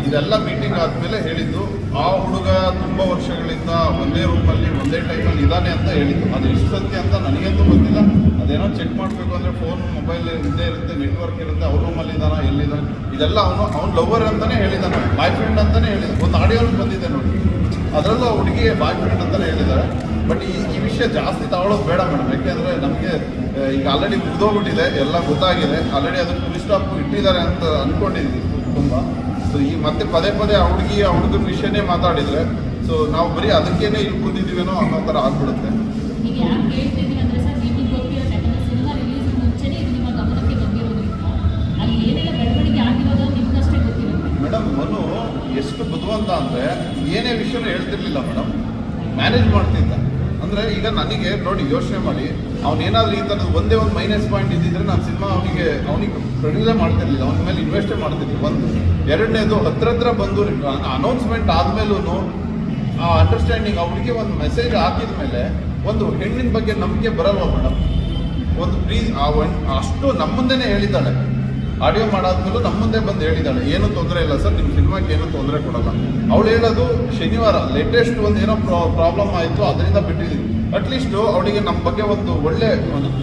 ಇದೆಲ್ಲ ಮೀಟಿಂಗ್ ಆದಮೇಲೆ ಹೇಳಿದ್ದು. ಆ ಹುಡುಗ ತುಂಬ ವರ್ಷಗಳಿಂದ ಒಂದೇ ರೂಮಲ್ಲಿ ಒಂದೇ ಟೈಮಲ್ಲಿ ಇದ್ದಾನೆ ಅಂತ ಹೇಳಿದ್ದು. ಅದು ಎಷ್ಟು ಸತ್ಯ ಅಂತ ನನಗಂತೂ ಗೊತ್ತಿಲ್ಲ. ಅದೇನೋ ಚೆಕ್ ಮಾಡಬೇಕು ಅಂದರೆ ಫೋನ್ ಮೊಬೈಲ್ ಇದ್ದೇ ಇರುತ್ತೆ, ನೆಟ್ವರ್ಕ್ ಇರುತ್ತೆ. ಅವ್ರ ರೂಮಲ್ಲಿ ಇದ್ದಾನ, ಎಲ್ಲಿದ್ದಾನೆ, ಇದೆಲ್ಲ ಅವನು ಲವರ್ ಅಂತಲೇ ಹೇಳಿದ್ದಾನೆ, ಬಾಯ್ ಫ್ರೆಂಡ್ ಅಂತಲೇ ಹೇಳಿದ್ದಾನೆ. ಒಂದು ಆಡಿಯೋ ಬಂದಿದೆ ನೋಡಿ, ಅದರಲ್ಲೂ ಹುಡುಗಿ ಬಾಯ್ ಫ್ರೆಂಡ್ ಅಂತಲೇ ಹೇಳಿದ್ದಾರೆ. ಬಟ್ ಈ ವಿಷಯ ಜಾಸ್ತಿ ತಗೊಳ್ಳೋದು ಬೇಡ ಮೇಡಮ್. ಯಾಕೆಂದರೆ ನಮಗೆ ಈಗ ಆಲ್ರೆಡಿ ಮುಗಿದೋಗ್ಬಿಟ್ಟಿದೆ, ಎಲ್ಲ ಗೊತ್ತಾಗಿದೆ. ಆಲ್ರೆಡಿ ಅದನ್ನು ಫುಲ್ ಸ್ಟಾಪ್ ಇಟ್ಟಿದ್ದಾರೆ ಅಂತ ಅಂದ್ಕೊಂಡಿದ್ದೀವಿ ತುಂಬ. ಸೊ ಈ ಮತ್ತೆ ಪದೇ ಪದೇ ಆ ಹುಡುಗನ ವಿಷಯನೇ ಮಾತಾಡಿದರೆ ಸೊ ನಾವು ಬರೀ ಅದಕ್ಕೇನೆ ಇಲ್ಲಿ ಕೂತಿದ್ದೀವೇನೋ ಅನ್ನೋ ಥರ ಆಗ್ಬಿಡುತ್ತೆ. ಮೇಡಮ್ ಮನು ಎಷ್ಟು ಬುದ್ಧಿವಂತ ಅಂದರೆ ಏನೇ ವಿಷಯನೂ ಹೇಳ್ತಿರ್ಲಿಲ್ಲ ಮೇಡಮ್, ಮ್ಯಾನೇಜ್ ಮಾಡ್ತಿದ್ದ. ಅಂದರೆ ಈಗ ನನಗೆ ನೋಡಿ, ಯೋಚನೆ ಮಾಡಿ, ಅವನೇನಾದರೂ ಈ ಥರದ್ದು ಒಂದೇ ಒಂದು ಮೈನಸ್ ಪಾಯಿಂಟ್ ಇದ್ದಿದ್ರೆ ನಾನು ಸಿನಿಮಾ ಅವನಿಗೆ ಪ್ರೊಡ್ಯೂಸೇ ಮಾಡ್ತಿರ್ಲಿಲ್ಲ, ಅವನ ಮೇಲೆ ಇನ್ವೆಸ್ಟೇ ಮಾಡ್ತಿರ್ಲಿಲ್ಲ. ಒಂದು ಎರಡನೇದು ಹತ್ರ ಬಂದು ಅನೌನ್ಸ್ಮೆಂಟ್ ಆದಮೇಲೂ ಆ ಅಂಡರ್ಸ್ಟ್ಯಾಂಡಿಂಗ್ ಅವ್ರಿಗೆ ಒಂದು ಮೆಸೇಜ್ ಹಾಕಿದ ಮೇಲೆ ಒಂದು ಹೆಣ್ಣಿನ ಬಗ್ಗೆ ನಂಬಿಕೆ ಬರಲ್ವ ಮೇಡಮ್? ಒಂದು ಪ್ಲೀಸ್ ಅಷ್ಟು ನಮ್ಮ ಮುಂದೆನೇ ಹೇಳಿದ್ದಾಳೆ, ಆಡಿಯೋ ಮಾಡಾದ್ಮೇಲೂ ನಮ್ಮ ಮುಂದೆ ಬಂದು ಹೇಳಿದ್ದಾಳೆ, ಏನೂ ತೊಂದರೆ ಇಲ್ಲ ಸರ್, ನಿಮ್ಮ ಸಿನಿಮಾಗೆ ಏನೂ ತೊಂದರೆ ಕೊಡಲ್ಲ. ಅವಳು ಹೇಳೋದು ಶನಿವಾರ ಲೇಟೆಸ್ಟ್ ಒಂದು ಏನೋ ಪ್ರಾಬ್ಲಮ್ ಆಯಿತು, ಅದರಿಂದ ಬಿಟ್ಟಿದ್ದೀನಿ. ಅಟ್ಲೀಸ್ಟು ಅವಳಿಗೆ ನಮ್ಮ ಬಗ್ಗೆ ಒಂದು ಒಳ್ಳೆ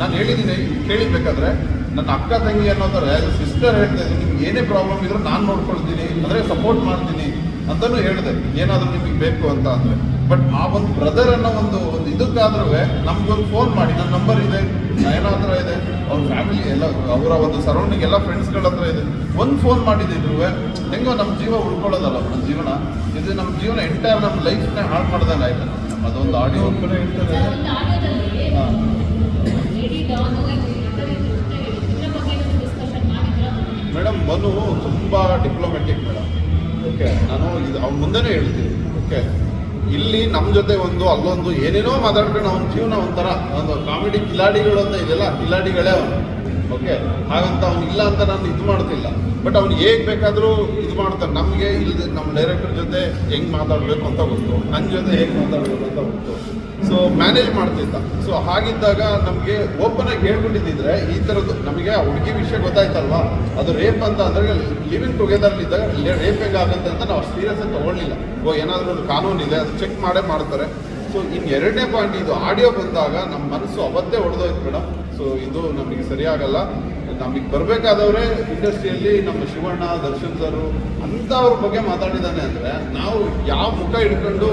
ನಾನು ಹೇಳಿದ್ದೀನಿ, ಕೇಳಿಬೇಕಾದ್ರೆ ನನ್ನ ಅಕ್ಕ ತಂಗಿ ಅನ್ನೋ ಥರ ಸಿಸ್ಟರ್ ಹೇಳ್ತಾ ಇದ್ದೀನಿ, ನಿಮ್ಗೆ ಏನೇ ಪ್ರಾಬ್ಲಮ್ ಇದ್ರೂ ನಾನು ನೋಡ್ಕೊಳ್ತೀನಿ, ಅಂದರೆ ಸಪೋರ್ಟ್ ಮಾಡ್ತೀನಿ ಅಂತಲೂ ಹೇಳಿದೆ, ಏನಾದರೂ ನಿಮಗೆ ಬೇಕು ಅಂತ ಅಂದರೆ. ಬಟ್ ಆ ಒಂದು ಬ್ರದರ್ ಅನ್ನೋ ಒಂದು ಇದಕ್ಕಾದ್ರೂ ನಮಗೊಂದು ಫೋನ್ ಮಾಡಿ, ನನ್ನ ನಂಬರ್ ಇದೆ, ನಯನ ಹತ್ರ ಇದೆ, ಅವ್ರ ಫ್ಯಾಮಿಲಿ ಎಲ್ಲ, ಅವರ ಒಂದು ಸರೌಂಡಿಂಗ್ ಎಲ್ಲ ಫ್ರೆಂಡ್ಸ್ಗಳ ಹತ್ರ ಇದೆ, ಒಂದು ಫೋನ್ ಮಾಡಿದ್ರು ಹೆಂಗೋ ನಮ್ಮ ಜೀವ ಉಳ್ಕೊಳ್ಳೋದಲ್ಲ ನಮ್ಮ ಜೀವನ. ಇದು ನಮ್ಮ ಜೀವನ ಎಂಟೈರ್ ನಮ್ಮ ಲೈಫ್ನೇ ಹಾಳು ಮಾಡ್ದಂಗೆ ಆಯ್ತು. ಅದೊಂದು ಆಡಿಯೋ ಕೂಡ ಇರ್ತದೆ. ಮೇಡಮ್ ಮನು ತುಂಬ ಡಿಪ್ಲೊಮ್ಯಾಟಿಕ್ ಮೇಡಮ್. ಓಕೆ, ನಾನು ಇದು ಅವ್ನ ಮುಂದೆನೇ ಹೇಳ್ತೀನಿ. ಓಕೆ, ಇಲ್ಲಿ ನಮ್ಮ ಜೊತೆ ಒಂದು ಅಲ್ಲೊಂದು ಏನೇನೋ ಮಾತಾಡ್ಕೊಂಡು ಅವನ ಜೀವನ ಒಂಥರ ಒಂದು ಕಾಮಿಡಿ ಕಿಲಾಡಿಗಳು ಅಂತ ಇದೆಲ್ಲ ಕಿಲಾಡಿಗಳೇ ಅವನು. ಓಕೆ, ಹಾಗಂತ ಅವ್ನು ಇಲ್ಲ ಅಂತ ನಾನು ಇದು ಮಾಡ್ತಿಲ್ಲ. ಬಟ್ ಅವ್ನು ಹೇಗೆ ಬೇಕಾದರೂ ಇದು ಮಾಡ್ತಾನೆ. ನಮಗೆ ಇಲ್ಲದೆ ನಮ್ಮ ಡೈರೆಕ್ಟರ್ ಜೊತೆ ಹೆಂಗೆ ಮಾತಾಡಬೇಕು ಅಂತ ಗೊತ್ತು, ನನ್ನ ಜೊತೆ ಹೇಗೆ ಮಾತಾಡಬೇಕು ಅಂತ ಗೊತ್ತು. ಸೊ ಮ್ಯಾನೇಜ್ ಮಾಡ್ತಿದ್ದ. ಸೊ ಹಾಗಿದ್ದಾಗ ನಮಗೆ ಓಪನ್ ಆಗಿ ಹೇಳ್ಕೊಂಡಿದ್ದಿದ್ರೆ ಈ ಥರದ್ದು ನಮಗೆ ಆ ಹುಡುಗಿ ವಿಷಯ ಗೊತ್ತಾಯ್ತಲ್ವಾ, ಅದು ರೇಪ್ ಅಂತ ಅಂದರೆ ಲಿವಿಂಗ್ ಟುಗೆದರ್ಲಿದ್ದಾಗ ರೇಪ್ ಹೆಂಗಾಗುತ್ತೆ ಅಂತ ನಾವು ಸೀರಿಯಸ್ ಆಗಿ ತೊಗೊಳ್ಳಿಲ್ಲ. ಏನಾದರೂ ಒಂದು ಕಾನೂನಿದೆ, ಅದು ಚೆಕ್ ಮಾಡೇ ಮಾಡ್ತಾರೆ. ಸೊ ಇನ್ನು ಎರಡನೇ ಪಾಯಿಂಟ್, ಇದು ಆಡಿಯೋ ಬಂದಾಗ ನಮ್ಮ ಮನಸ್ಸು ಅವತ್ತೇ ಹೊಡೆದೋಯ್ತು ಮೇಡಮ್. ಸೊ ಇದು ನಮಗೆ ಸರಿಯಾಗಲ್ಲ. ನಮಗೆ ಬರಬೇಕಾದವರೇ ಇಂಡಸ್ಟ್ರಿಯಲ್ಲಿ ನಮ್ಮ ಶಿವಣ್ಣ, ದರ್ಶನ್ ಸರ್ ಅಂಥವ್ರ ಬಗ್ಗೆ ಮಾತಾಡಿದ್ದಾನೆ ಅಂದರೆ ನಾವು ಯಾವ ಮುಖ ಹಿಡ್ಕೊಂಡು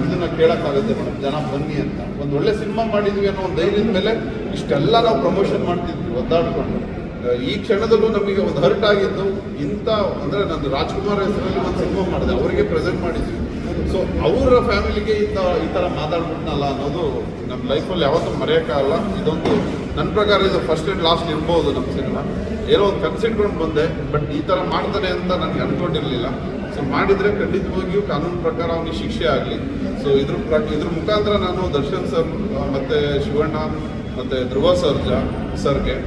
ಇದನ್ನು ಕೇಳೋಕ್ಕಾಗುತ್ತೆ ಮೇಡಮ್? ಜನ ಬನ್ನಿ ಅಂತ ಒಂದು ಒಳ್ಳೆ ಸಿನಿಮಾ ಮಾಡಿದ್ವಿ ಅನ್ನೋ ಒಂದು ಧೈರ್ಯದ ಮೇಲೆ ಇಷ್ಟೆಲ್ಲ ನಾವು ಪ್ರಮೋಷನ್ ಮಾಡ್ತಿದ್ವಿ ಒದ್ದಾಡಿಕೊಂಡು. ಈ ಕ್ಷಣದಲ್ಲೂ ನಮಗೆ ಒಂದು ಹರ್ಟ್ ಆಗಿದ್ದು ಇಂಥ ಅಂದರೆ ನಂದು ರಾಜ್ಕುಮಾರ್ ಹೆಸರಲ್ಲಿ ಒಂದು ಸಿನಿಮಾ ಮಾಡಿದೆ, ಅವರಿಗೆ ಪ್ರೆಸೆಂಟ್ ಮಾಡಿದ್ವಿ. ಸೊ ಅವರ ಫ್ಯಾಮಿಲಿಗೆ ಈ ಥರ ಮಾತಾಡ್ಬಿಟ್ನಲ್ಲ ಅನ್ನೋದು ನಮ್ಮ ಲೈಫಲ್ಲಿ ಯಾವತ್ತೂ ಮರೆಯೋಕ್ಕಾಗಲ್ಲ. ಇದೊಂದು ನನ್ನ ಪ್ರಕಾರ ಇದು ಫಸ್ಟ್ ಆ್ಯಂಡ್ ಲಾಸ್ಟ್ ಇರ್ಬೋದು ನಮ್ಮ ಸಿನಿಮಾ. ಏನೋ ಒಂದು ಕನ್ಸಿಟ್ಕೊಂಡು ಬಂದೆ, ಬಟ್ ಈ ಥರ ಮಾಡ್ತಾನೆ ಅಂತ ನನಗೆ ಅಂದ್ಕೊಂಡಿರಲಿಲ್ಲ. ಸೊ ಮಾಡಿದರೆ ಖಂಡಿತವಾಗಿಯೂ ಕಾನೂನು ಪ್ರಕಾರ ಅವನಿಗೆ ಶಿಕ್ಷೆ ಆಗಲಿ. ಸೊ ಇದ್ರ ಮುಖಾಂತರ ನಾನು ದರ್ಶನ್ ಸರ್ ಮತ್ತು ಶಿವಣ್ಣ ಮತ್ತು ಧ್ರುವ ಸರ್ಗೆ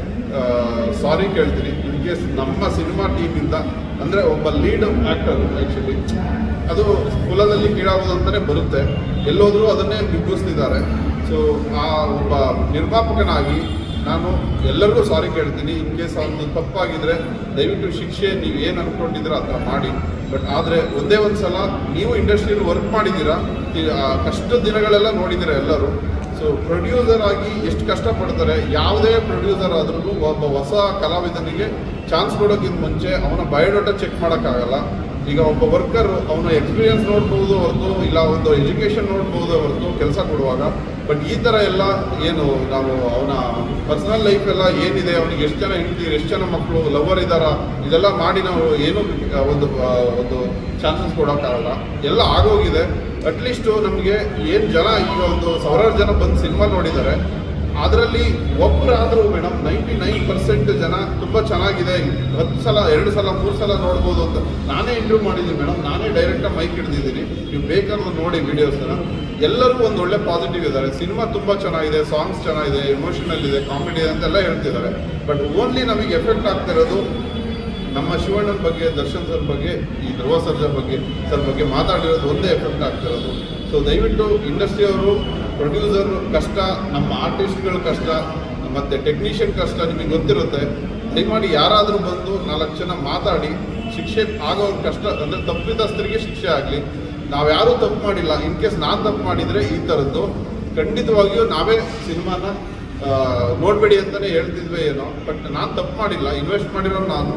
ಸಾರಿ ಕೇಳ್ತೀನಿ. ಇನ್ ಕೇಸ್ ನಮ್ಮ ಸಿನಿಮಾ ಟೀಮಿಂದ ಅಂದರೆ ಒಬ್ಬ ಲೀಡ್ ಆ್ಯಕ್ಟರ್ ಆ್ಯಕ್ಚುಲಿ ಅದು ಕುಲದಲ್ಲಿ ಕೀಳಾಗೋದು ಅಂತಲೇ ಬರುತ್ತೆ, ಎಲ್ಲೋದ್ರೂ ಅದನ್ನೇ ಬಿಂಬಿಸ್ತಿದ್ದಾರೆ. ಸೊ ಆ ಒಬ್ಬ ನಿರ್ಮಾಪಕನಾಗಿ ನಾನು ಎಲ್ಲರಿಗೂ ಸಾರಿ ಕೇಳ್ತೀನಿ. ಇನ್ ಕೇಸ್ ಒಂದು ತಪ್ಪಾಗಿದ್ದರೆ ದಯವಿಟ್ಟು ಶಿಕ್ಷೆ ನೀವು ಏನು ಅಂದ್ಕೊಂಡಿದ್ದೀರ ಆ ಥರ ಮಾಡಿ. ಬಟ್ ಆದರೆ ಒಂದೇ ಒಂದು ಸಲ ನೀವು ಇಂಡಸ್ಟ್ರಿಯಲ್ಲಿ ವರ್ಕ್ ಮಾಡಿದ್ದೀರಾ, ಕಷ್ಟದ ದಿನಗಳೆಲ್ಲ ನೋಡಿದ್ದೀರಾ ಎಲ್ಲರೂ. ಸೊ ಪ್ರೊಡ್ಯೂಸರ್ ಆಗಿ ಎಷ್ಟು ಕಷ್ಟಪಡ್ತಾರೆ, ಯಾವುದೇ ಪ್ರೊಡ್ಯೂಸರ್ ಆದ್ರೂ ಒಬ್ಬ ಹೊಸ ಕಲಾವಿದನಿಗೆ ಚಾನ್ಸ್ ಕೊಡೋಕ್ಕಿಂತ ಮುಂಚೆ ಅವನ ಬಯೋಡಾಟಾ ಚೆಕ್ ಮಾಡೋಕ್ಕಾಗಲ್ಲ. ಈಗ ಒಬ್ಬ ವರ್ಕರ್ ಅವನ ಎಕ್ಸ್ಪೀರಿಯನ್ಸ್ ನೋಡ್ಬೋದು ಹೊರತು, ಇಲ್ಲ ಒಂದು ಎಜುಕೇಷನ್ ನೋಡ್ಬೋದು ಹೊರತು ಕೆಲಸ ಕೊಡುವಾಗ. ಬಟ್ ಈ ಥರ ಎಲ್ಲ ಏನು ನಾವು ಅವನ ಪರ್ಸನಲ್ ಲೈಫ್ ಎಲ್ಲ ಏನಿದೆ, ಅವನಿಗೆ ಎಷ್ಟು ಜನ ಹೆಂಡ್ತೀರಿ, ಎಷ್ಟು ಜನ ಮಕ್ಕಳು, ಲವರ್ ಇದ್ದಾರ, ಇದೆಲ್ಲ ಮಾಡಿ ನಾವು ಏನೂ ಒಂದು ಚಾನ್ಸಸ್ ಕೊಡೋಕ್ಕಾಗಲ್ಲ. ಎಲ್ಲ ಆಗೋಗಿದೆ. ಅಟ್ಲೀಸ್ಟು ನಮಗೆ ಏನು ಜನ ಈಗ ಒಂದು 1000 ಜನ ಬಂದು ಸಿನಿಮಾ ನೋಡಿದ್ದಾರೆ, ಅದರಲ್ಲಿ ಒಬ್ಬರಾದರೂ ಮೇಡಮ್ 99% ಜನ ತುಂಬ ಚೆನ್ನಾಗಿದೆ, 10 ಸಲ 2 ಸಲ 3 ಸಲ ನೋಡ್ಬೋದು ಅಂತ ನಾನೇ ಇಂಟರ್ವ್ಯೂ ಮಾಡಿದ್ದೀನಿ ಮೇಡಮ್. ನಾನೇ ಡೈರೆಕ್ಟಾಗಿ ಮೈಕ್ ಹಿಡಿದಿದ್ದೀನಿ, ನೀವು ಬೇಕಾದ್ರೂ ನೋಡಿ ವೀಡಿಯೋಸ್ನ. ಎಲ್ಲರೂ ಒಂದು ಒಳ್ಳೆ ಪಾಸಿಟಿವ್ ಇದ್ದಾರೆ, ಸಿನಿಮಾ ತುಂಬ ಚೆನ್ನಾಗಿದೆ, ಸಾಂಗ್ಸ್ ಚೆನ್ನಾಗಿದೆ, ಎಮೋಷನಲ್ ಇದೆ, ಕಾಮಿಡಿ ಇದೆ ಅಂತೆಲ್ಲ ಹೇಳ್ತಿದ್ದಾರೆ. ಬಟ್ ಓನ್ಲಿ ನಮಗೆ ಎಫೆಕ್ಟ್ ಆಗ್ತಿರೋದು ನಮ್ಮ ಶಿವಣ್ಣನ ಬಗ್ಗೆ, ದರ್ಶನ್ ಸರ್ ಬಗ್ಗೆ, ಈ ಧ್ರುವ ಸರ್ ಬಗ್ಗೆ ಮಾತಾಡಿರೋದು ಒಂದೇ ಎಫೆಕ್ಟ್ ಆಗ್ತಿರೋದು. ಸೊ ದಯವಿಟ್ಟು ಇಂಡಸ್ಟ್ರಿಯವರು, ಪ್ರೊಡ್ಯೂಸರ್ ಕಷ್ಟ, ನಮ್ಮ ಆರ್ಟಿಸ್ಟ್ಗಳ ಕಷ್ಟ, ಮತ್ತು ಟೆಕ್ನಿಷಿಯನ್ ಕಷ್ಟ ನಿಮಗೆ ಗೊತ್ತಿರುತ್ತೆ. ದಯಮಾಡಿ ಯಾರಾದರೂ ಬಂದು 4 ಜನ ಮಾತಾಡಿ ಶಿಕ್ಷೆ ಆಗೋರು ಕಷ್ಟ ಅಂದರೆ ತಪ್ಪಿತಸ್ಥರಿಗೆ ಶಿಕ್ಷೆ ಆಗಲಿ. ನಾವ್ಯಾರೂ ತಪ್ಪು ಮಾಡಿಲ್ಲ. ಇನ್ ಕೇಸ್ ನಾನು ತಪ್ಪು ಮಾಡಿದರೆ ಈ ಥರದ್ದು ಖಂಡಿತವಾಗಿಯೂ ನಾವೇ ಸಿನಿಮಾನ ನೋಡಬೇಡಿ ಅಂತಲೇ ಹೇಳ್ತಿದ್ವಿ ಏನೋ. ಬಟ್ ನಾನು ತಪ್ಪು ಮಾಡಿಲ್ಲ, ಇನ್ವೆಸ್ಟ್ ಮಾಡಿರೋ ನಾನು.